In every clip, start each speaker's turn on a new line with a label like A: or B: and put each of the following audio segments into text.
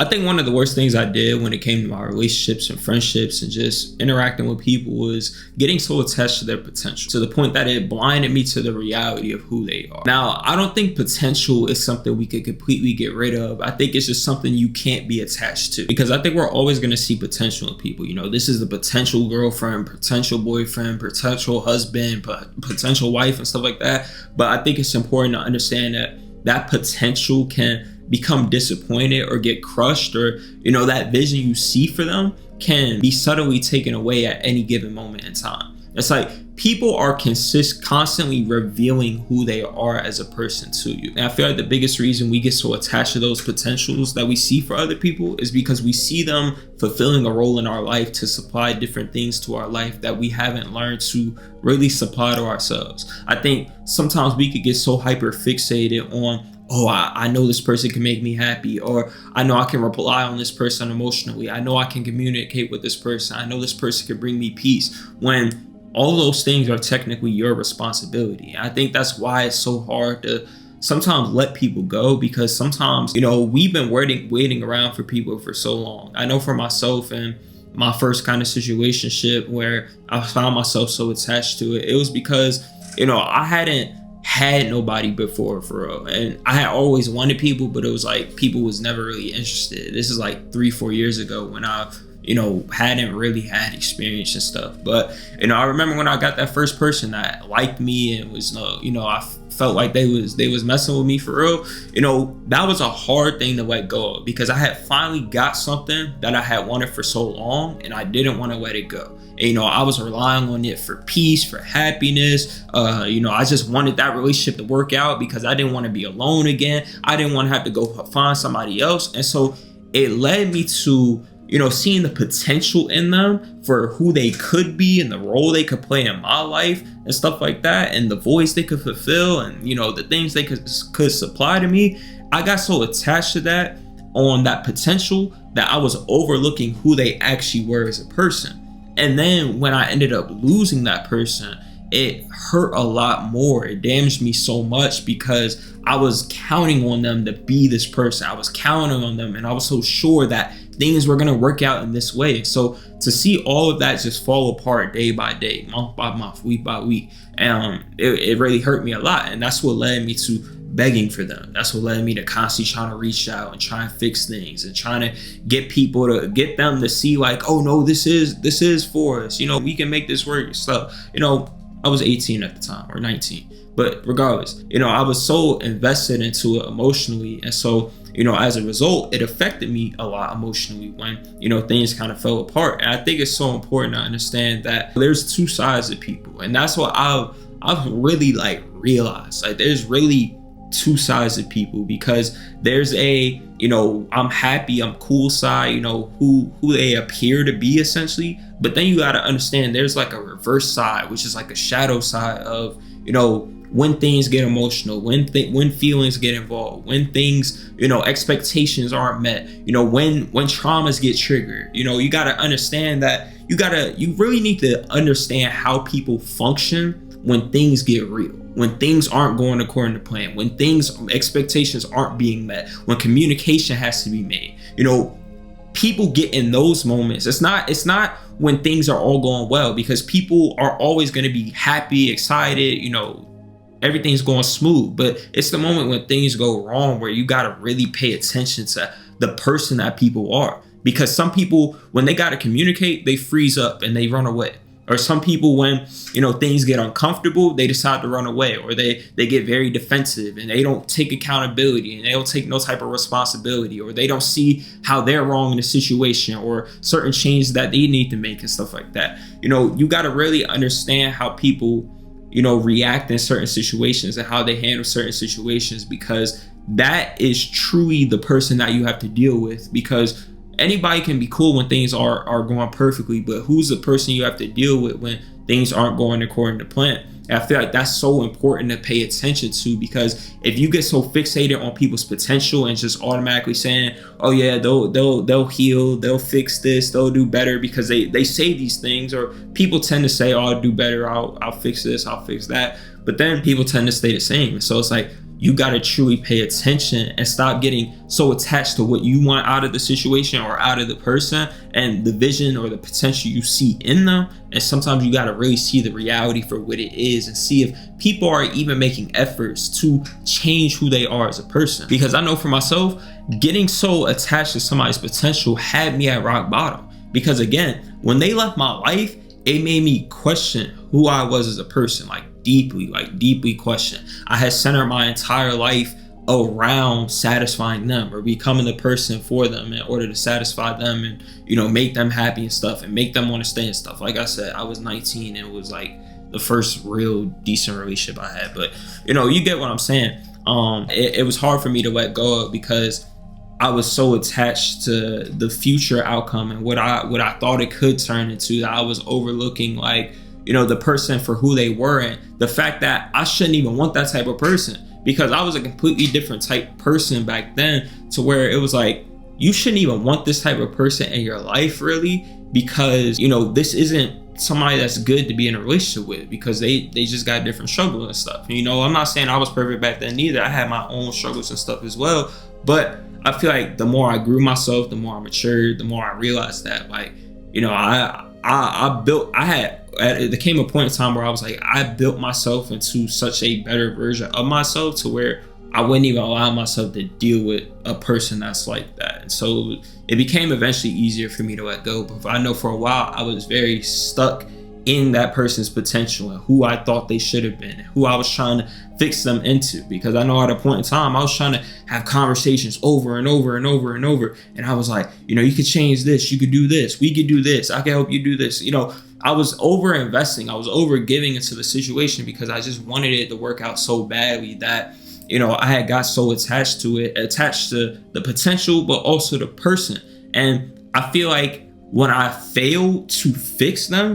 A: I think one of the worst things I did when it came to my relationships and friendships and just interacting with people was getting so attached to their potential, to the point that it blinded me to the reality of who they are. Now, I don't think potential is something we could completely get rid of. I think it's just something you can't be attached to, because I think we're always going to see potential in people. You know, this is the potential girlfriend, potential boyfriend, potential husband, potential wife and stuff like that. But I think it's important to understand that that potential can become disappointed or get crushed, or, you know, that vision you see for them can be subtly taken away at any given moment in time. It's like people are constantly revealing who they are as a person to you. And I feel like the biggest reason we get so attached to those potentials that we see for other people is because we see them fulfilling a role in our life to supply different things to our life that we haven't learned to really supply to ourselves. I think sometimes we could get so hyper fixated on, oh, I know this person can make me happy, or I know I can rely on this person emotionally. I know I can communicate with this person. I know this person can bring me peace, when all those things are technically your responsibility. I think that's why it's so hard to sometimes let people go, because sometimes, you know, we've been waiting around for people for so long. I know for myself and my first kind of situationship where I found myself so attached to it, it was because, you know, I hadn't had nobody before for real, and I had always wanted people, but it was like people was never really interested. This is like 3-4 years ago when I, you know, hadn't really had experience and stuff. But, you know, I remember when I got that first person that liked me and was, you know, I felt like they was messing with me for real. You know, that was a hard thing to let go of, because I had finally got something that I had wanted for so long, and I didn't want to let it go. And, you know, I was relying on it for peace, for happiness. You know, I just wanted that relationship to work out because I didn't want to be alone again. I didn't want to have to go find somebody else. And so it led me to, you know, seeing the potential in them for who they could be and the role they could play in my life and stuff like that, and the voice they could fulfill, and, you know, the things they could supply to me. I got so attached to that, on that potential, that I was overlooking who they actually were as a person. And then when I ended up losing that person, it hurt a lot more. It damaged me so much because I was counting on them to be this person. I was counting on them, and I was so sure that things were going to work out in this way. So to see all of that just fall apart day by day, month by month, week by week, it really hurt me a lot. And that's what led me to begging for them. That's what led me to constantly trying to reach out and try and fix things, and trying to get people to get them to see like, oh no, this is for us. You know, we can make this work. So, you know, I was 18 at the time, or 19. But regardless, you know, I was so invested into it emotionally. And so, you know, as a result, it affected me a lot emotionally when, you know, things kind of fell apart. And I think it's so important to understand that there's two sides of people. And that's what I've really like realized. Like, there's really two sides of people, because there's a, you know, I'm happy, I'm cool side, you know, who they appear to be essentially. But then you got to understand there's like a reverse side, which is like a shadow side of, you know, when things get emotional, when feelings get involved, when things, you know, expectations aren't met, you know, when traumas get triggered. You know, you got to understand that you really need to understand how people function when things get real, when things aren't going according to plan, when expectations aren't being met, when communication has to be made. You know, people get in those moments. It's not when things are all going well, because people are always going to be happy, excited, you know, everything's going smooth. But it's the moment when things go wrong where you got to really pay attention to the person that people are. Because some people, when they got to communicate, they freeze up and they run away. Or some people, when, you know, things get uncomfortable, they decide to run away, or they get very defensive and they don't take accountability and they don't take no type of responsibility, or they don't see how they're wrong in the situation or certain changes that they need to make and stuff like that. You know, you got to really understand how people, you know, react in certain situations and how they handle certain situations, because that is truly the person that you have to deal with. Because anybody can be cool when things are going perfectly, but who's the person you have to deal with when things aren't going according to plan? And I feel like that's so important to pay attention to, because if you get so fixated on people's potential and just automatically saying, oh yeah, they'll heal, they'll fix this, they'll do better, because they say these things, or people tend to say, oh, I'll do better, I'll fix this, I'll fix that, but then people tend to stay the same. So it's like, you got to truly pay attention and stop getting so attached to what you want out of the situation or out of the person and the vision or the potential you see in them. And sometimes you got to really see the reality for what it is and see if people are even making efforts to change who they are as a person. Because I know for myself, getting so attached to somebody's potential had me at rock bottom. Because again, when they left my life, it made me question who I was as a person, deeply question. I had centered my entire life around satisfying them or becoming the person for them in order to satisfy them and, make them happy and stuff and make them want to stay and stuff. Like I said, I was 19 and it was like the first real decent relationship I had. But, you get what I'm saying. It was hard for me to let go of because I was so attached to the future outcome and what I thought it could turn into that I was overlooking the person for who they were and the fact that I shouldn't even want that type of person because I was a completely different type person back then to where it was like, you shouldn't even want this type of person in your life really because, this isn't somebody that's good to be in a relationship with because they just got different struggles and stuff. I'm not saying I was perfect back then either. I had my own struggles and stuff as well. But I feel like the more I grew myself, the more I matured, the more I realized that there came a point in time where I was like, I built myself into such a better version of myself to where I wouldn't even allow myself to deal with a person that's like that. And so it became eventually easier for me to let go. But I know for a while I was very stuck in that person's potential and who I thought they should have been and who I was trying to fix them into, because I know at a point in time I was trying to have conversations over and over and over and over, and I was like, you could change this, you could do this, we could do this, I can help you do this. I was over investing, I was over giving into the situation because I just wanted it to work out so badly that I had got so attached to it, attached to the potential but also the person. And I feel like when I failed to fix them,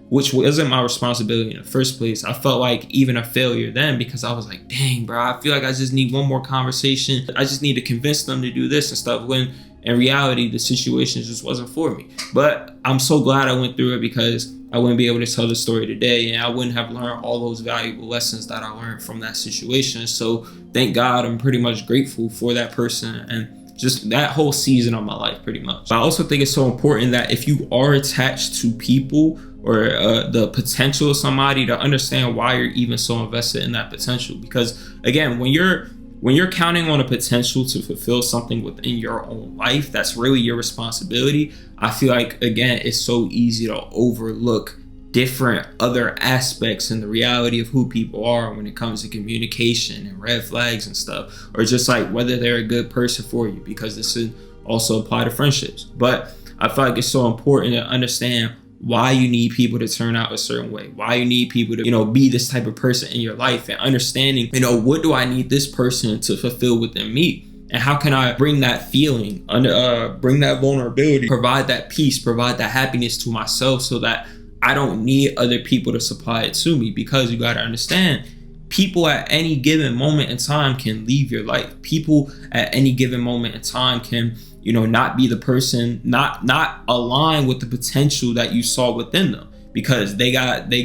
A: which wasn't my responsibility in the first place, I felt like even a failure then because I was like, dang, bro, I feel like I just need one more conversation. I just need to convince them to do this and stuff, when in reality, the situation just wasn't for me. But I'm so glad I went through it because I wouldn't be able to tell the story today and I wouldn't have learned all those valuable lessons that I learned from that situation. So thank God, I'm pretty much grateful for that person and just that whole season of my life pretty much. But I also think it's so important that if you are attached to people or the potential of somebody, to understand why you're even so invested in that potential. Because again, when you're counting on a potential to fulfill something within your own life, that's really your responsibility. I feel like, again, it's so easy to overlook different other aspects in the reality of who people are when it comes to communication and red flags and stuff, or just whether they're a good person for you, because this should also apply to friendships. But I feel like it's so important to understand why you need people to turn out a certain way, why you need people to, be this type of person in your life, and understanding, what do I need this person to fulfill within me? And how can I bring that feeling, bring that vulnerability, provide that peace, provide that happiness to myself so that I don't need other people to supply it to me? Because you got to understand, people at any given moment in time can leave your life. People at any given moment in time can, not be the person, not align with the potential that you saw within them, because they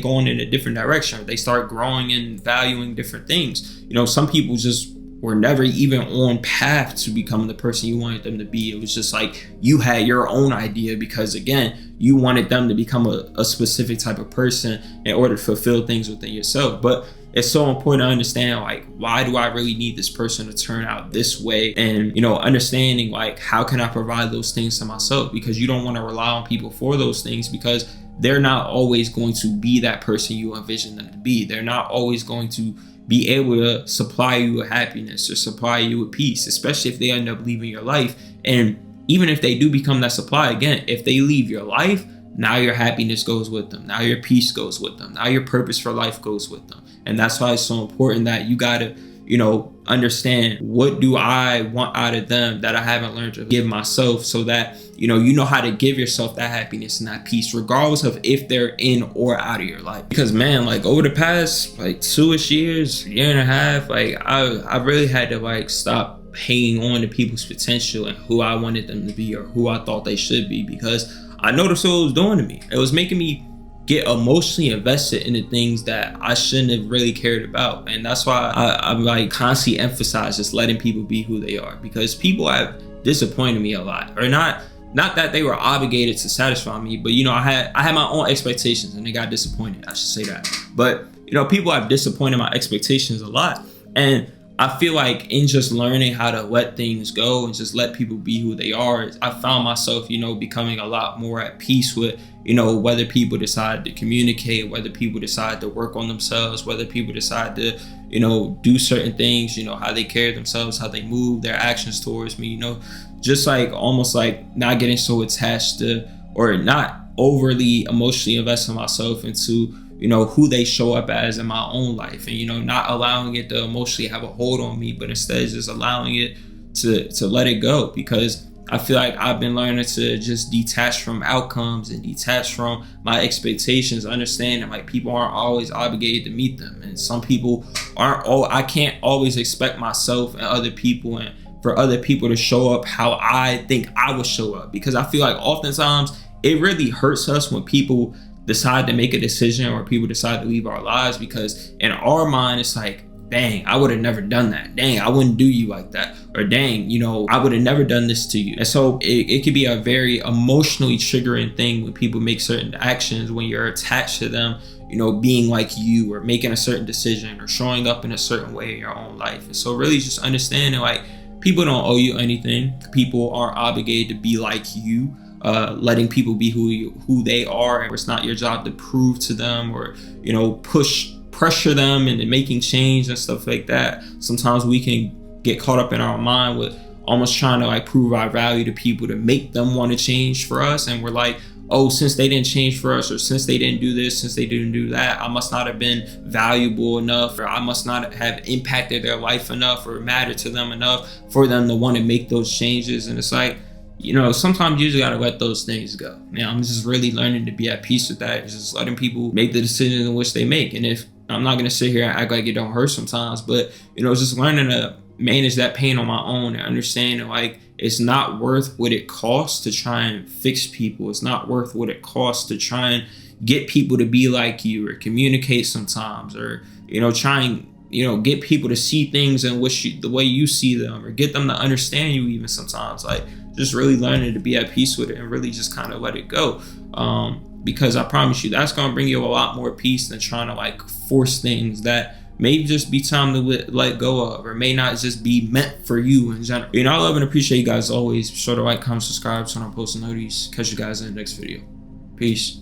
A: going in a different direction, or they start growing and valuing different things. Some people just were never even on path to becoming the person you wanted them to be. It was just like you had your own idea because, again, you wanted them to become a specific type of person in order to fulfill things within yourself. But it's so important to understand, why do I really need this person to turn out this way? And, understanding, how can I provide those things to myself? Because you don't want to rely on people for those things, because they're not always going to be that person you envision them to be. They're not always going to be able to supply you with happiness or supply you with peace, especially if they end up leaving your life. And even if they do become that supply, again, if they leave your life, now your happiness goes with them. Now your peace goes with them. Now your purpose for life goes with them. And that's why it's so important that you got to, understand, what do I want out of them that I haven't learned to give myself, so that, you know how to give yourself that happiness and that peace, regardless of if they're in or out of your life. Because, man, over the past 2-ish years, year and a half, I really had to stop hanging on to people's potential and who I wanted them to be or who I thought they should be, because I noticed what it was doing to me. It was making me get emotionally invested in the things that I shouldn't have really cared about. And that's why I'm like constantly emphasize just letting people be who they are, because people have disappointed me a lot, or not that they were obligated to satisfy me, but you know, I had my own expectations and they got disappointed, I should say that. But you know, people have disappointed my expectations a lot, and I feel like in just learning how to let things go and just let people be who they are, I found myself, you know, becoming a lot more at peace with, you know, whether people decide to communicate, whether people decide to work on themselves, whether people decide to, you know, do certain things, you know, how they carry themselves, how they move, their actions towards me, you know, just like almost like not getting so attached to, or not overly emotionally investing myself into, you know, who they show up as in my own life, and you know, not allowing it to emotionally have a hold on me, but instead just allowing it to let it go, because I feel like I've been learning to just detach from outcomes and detach from my expectations, understanding like people aren't always obligated to meet them, and some people aren't. I can't always expect myself and other people and for other people to show up how I think I would show up, because I feel like oftentimes it really hurts us when people decide to make a decision or people decide to leave our lives, because in our mind it's like, dang, I would have never done that. Dang, I wouldn't do you like that. Or dang, you know, I would have never done this to you. And so it could be a very emotionally triggering thing when people make certain actions, when you're attached to them, you know, being like you or making a certain decision or showing up in a certain way in your own life. And so really just understanding like people don't owe you anything. People aren't obligated to be like you. Letting people be who they are, and it's not your job to prove to them or, you know, pressure them into making change and stuff like that. Sometimes we can get caught up in our mind with almost trying to like prove our value to people to make them want to change for us, and we're like, oh, since they didn't change for us, or since they didn't do this, since they didn't do that, I must not have been valuable enough, or I must not have impacted their life enough or mattered to them enough for them to want to make those changes. And it's like, you know, sometimes you just gotta let those things go. Now, I'm just really learning to be at peace with that, just letting people make the decisions in which they make. And if I'm not gonna sit here and act like it don't hurt sometimes, but you know, just learning to manage that pain on my own and understanding like it's not worth what it costs to try and fix people. It's not worth what it costs to try and get people to be like you or communicate sometimes, or you know, try and, you know, get people to see things in which the way you see them, or get them to understand you even sometimes. Like just really learning to be at peace with it and really just kind of let it go, because I promise you that's going to bring you a lot more peace than trying to like force things that may just be time to let go of, or may not just be meant for you in general. You know, I love and appreciate you guys always. Be sure to like, comment, subscribe, turn on post notifications. Catch you guys in the next video. Peace.